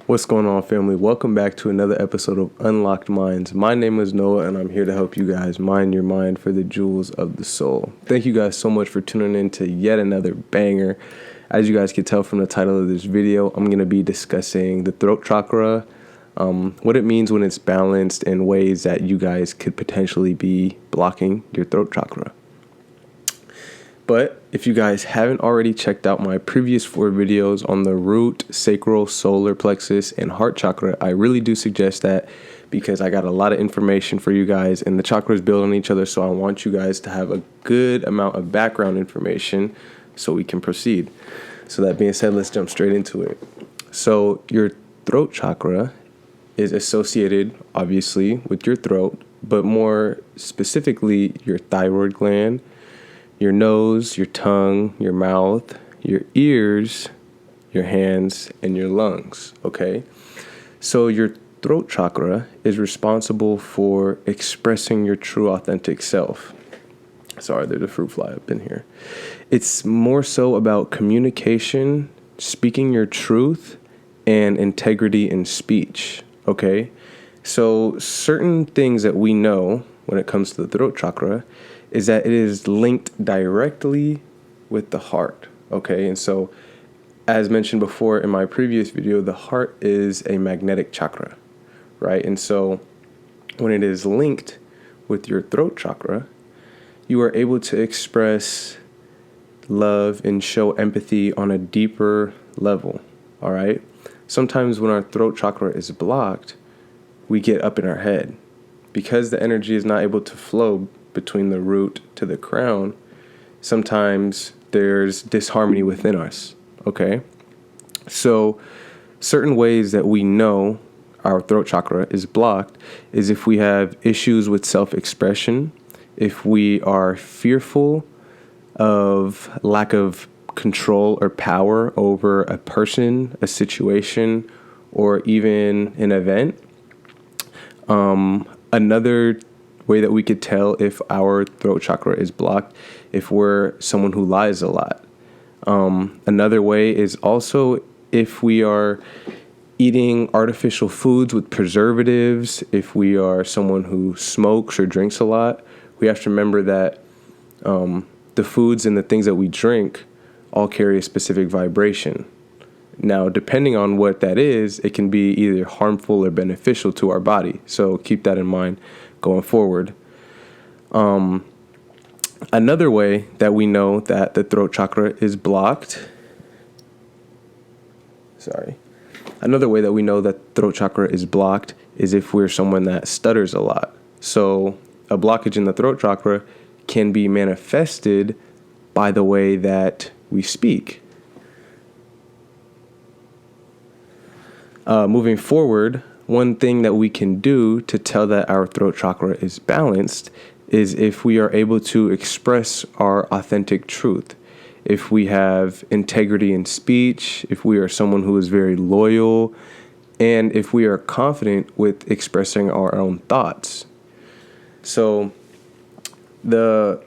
What's going on, family? Welcome back to another episode of Unlocked Minds. My name is Noah, and I'm here to help you guys mind your mind for the jewels of the soul. Thank you guys so much for tuning in to yet another banger. As you guys can tell from the title of this video, I'm going to be discussing the throat chakra, what it means when it's balanced, and ways that you guys could potentially be blocking your throat chakra. But if you guys haven't already checked out my previous 4 videos on the root, sacral, solar plexus, and heart chakra, I really do suggest that, because I got a lot of information for you guys and the chakras build on each other. So I want you guys to have a good amount of background information so we can proceed. So that being said, let's jump straight into it. So your throat chakra is associated, obviously, with your throat, but more specifically your thyroid gland, your nose, your tongue, your mouth, your ears, your hands, and your lungs, okay? So your throat chakra is responsible for expressing your true authentic self. Sorry, there's a fruit fly up in here. It's more so about communication, speaking your truth, and integrity in speech, okay? So certain things that we know when it comes to the throat chakra is that it is linked directly with the heart, okay? And so, as mentioned before in my previous video, the heart is a magnetic chakra, right? And so, when it is linked with your throat chakra, you are able to express love and show empathy on a deeper level, all right? Sometimes when our throat chakra is blocked, we get up in our head. Because the energy is not able to flow between the root to the crown, sometimes there's disharmony within us, okay? So certain ways that we know our throat chakra is blocked is if we have issues with self-expression, if we are fearful of lack of control or power over a person, a situation, or even an event. Another way that we could tell if our throat chakra is blocked, if we're someone who lies a lot. Another way is also if we are eating artificial foods with preservatives, if we are someone who smokes or drinks a lot. We have to remember that the foods and the things that we drink all carry a specific vibration. Now, depending on what that is, it can be either harmful or beneficial to our body. So keep that in mind going forward. Another way that we know that the throat chakra is blocked. Another way that we know that throat chakra is blocked is if we're someone that stutters a lot. So a blockage in the throat chakra can be manifested by the way that we speak. Moving forward, one thing that we can do to tell that our throat chakra is balanced is if we are able to express our authentic truth. If we have integrity in speech, if we are someone who is very loyal, and if we are confident with expressing our own thoughts. So the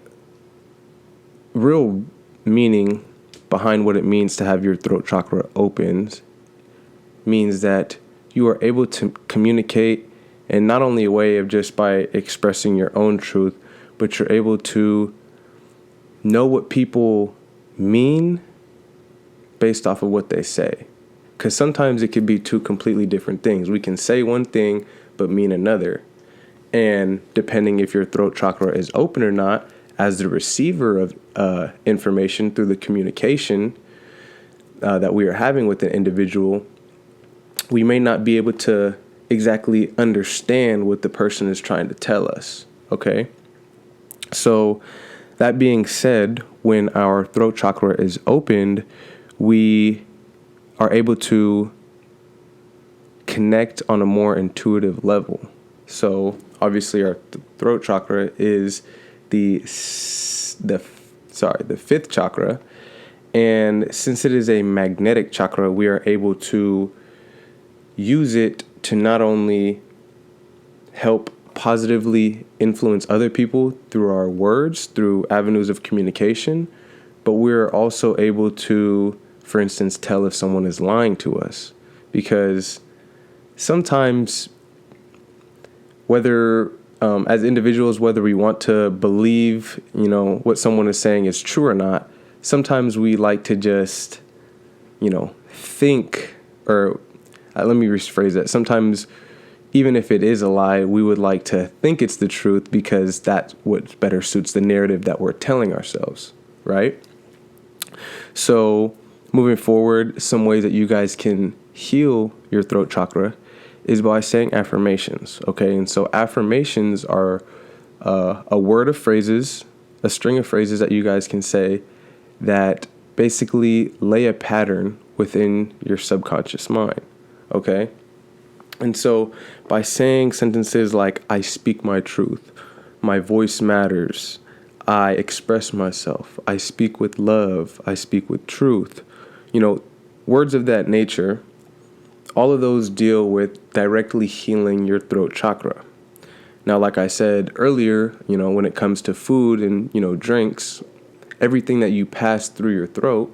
real meaning behind what it means to have your throat chakra opened means that you are able to communicate, and not only a way of just by expressing your own truth, but you're able to know what people mean based off of what they say. Because sometimes it could be two completely different things. We can say one thing but mean another. And depending if your throat chakra is open or not, as the receiver of information through the communication that we are having with an individual, we may not be able to exactly understand what the person is trying to tell us, okay? So that being said, when our throat chakra is opened, we are able to connect on a more intuitive level. So obviously our throat chakra is the fifth chakra, and since it is a magnetic chakra, we are able to use it to not only help positively influence other people through our words, through avenues of communication, but we're also able to, for instance, tell if someone is lying to us, because sometimes, whether as individuals, whether we want to believe, what someone is saying is true or not, sometimes we like to just, think, or let me rephrase that. Sometimes, even if it is a lie, we would like to think it's the truth because that's what better suits the narrative that we're telling ourselves, right? So moving forward, some ways that you guys can heal your throat chakra is by saying affirmations, okay? And so affirmations are a word of phrases, a string of phrases that you guys can say that basically lay a pattern within your subconscious mind, okay? And so by saying sentences like, I speak my truth, my voice matters, I express myself, I speak with love, I speak with truth, words of that nature, all of those deal with directly healing your throat chakra. Now, like I said earlier, when it comes to food and, drinks, everything that you pass through your throat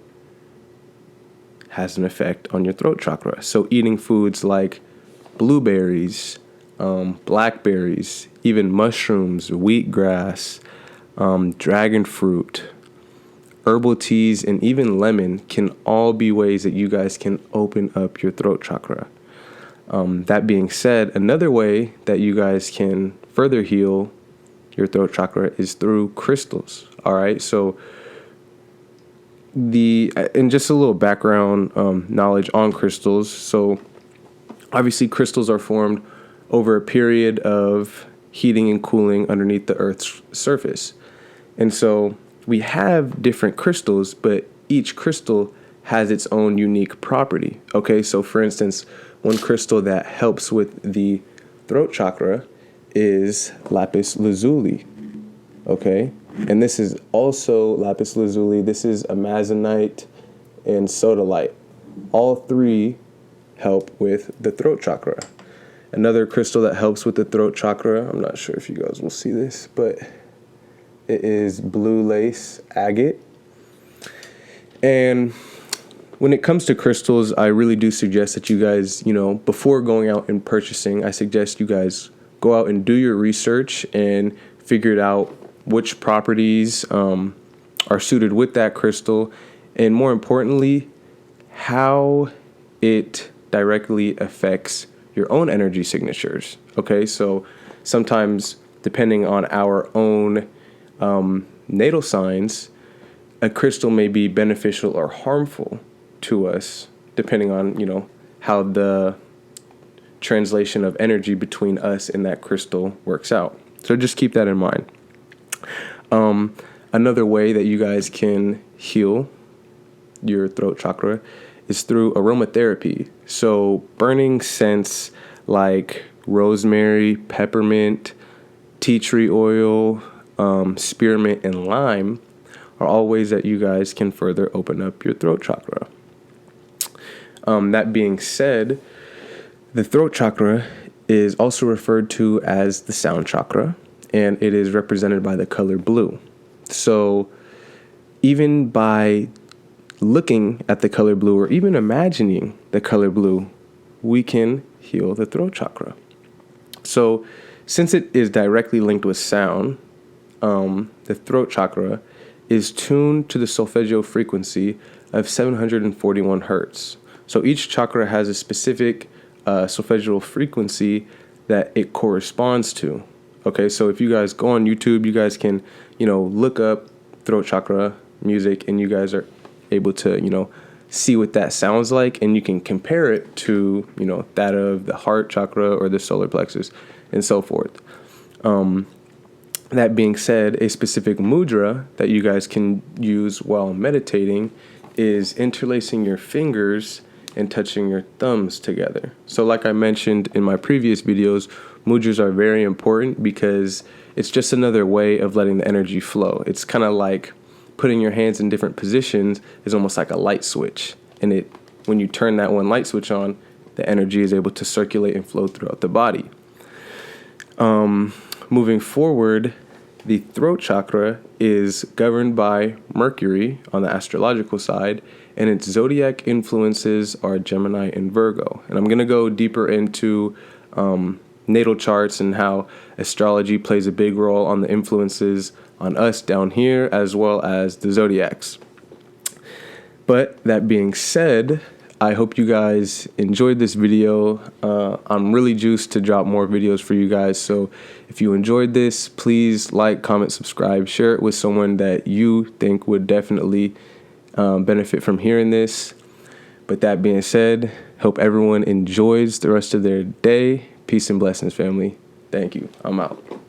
has an effect on your throat chakra. So eating foods like blueberries, blackberries, even mushrooms, wheatgrass, dragon fruit, herbal teas, and even lemon can all be ways that you guys can open up your throat chakra. That being said, another way that you guys can further heal your throat chakra is through crystals. All right. So and just a little background knowledge on crystals. So obviously crystals are formed over a period of heating and cooling underneath the Earth's surface. And so we have different crystals, but each crystal has its own unique property. Okay, so for instance, one crystal that helps with the throat chakra is lapis lazuli. Okay, and this is also lapis lazuli. This is amazonite and sodalite. All three help with the throat chakra. Another crystal that helps with the throat chakra, I'm not sure if you guys will see this, but it is blue lace agate. And when it comes to crystals, I really do suggest that you guys, before going out and purchasing, I suggest you guys go out and do your research and figure out which properties are suited with that crystal, and more importantly, how it directly affects your own energy signatures. Okay, so sometimes depending on our own natal signs, a crystal may be beneficial or harmful to us, depending on, how the translation of energy between us and that crystal works out. So just keep that in mind. Another way that you guys can heal your throat chakra is through aromatherapy. So burning scents like rosemary, peppermint, tea tree oil, spearmint, and lime are all ways that you guys can further open up your throat chakra. That being said, the throat chakra is also referred to as the sound chakra, and it is represented by the color blue. So even by looking at the color blue or even imagining the color blue, we can heal the throat chakra. So since it is directly linked with sound, the throat chakra is tuned to the solfeggio frequency of 741 hertz. So each chakra has a specific solfeggial frequency that it corresponds to. Okay, so if you guys go on YouTube, you guys can, look up throat chakra music, and you guys are able to, see what that sounds like, and you can compare it to, that of the heart chakra or the solar plexus and so forth. That being said, a specific mudra that you guys can use while meditating is interlacing your fingers and touching your thumbs together. So like I mentioned in my previous videos, mudras are very important because it's just another way of letting the energy flow. It's kind of like putting your hands in different positions is almost like a light switch. And when you turn that one light switch on, the energy is able to circulate and flow throughout the body. Moving forward, the throat chakra is governed by Mercury on the astrological side and its zodiac influences are Gemini and Virgo. And I'm going to go deeper into natal charts and how astrology plays a big role on the influences on us down here, as well as the zodiacs. But that being said, I hope you guys enjoyed this video. I'm really juiced to drop more videos for you guys. So if you enjoyed this, please like, comment, subscribe, share it with someone that you think would definitely benefit from hearing this. But that being said, hope everyone enjoys the rest of their day. Peace and blessings, family. Thank you. I'm out.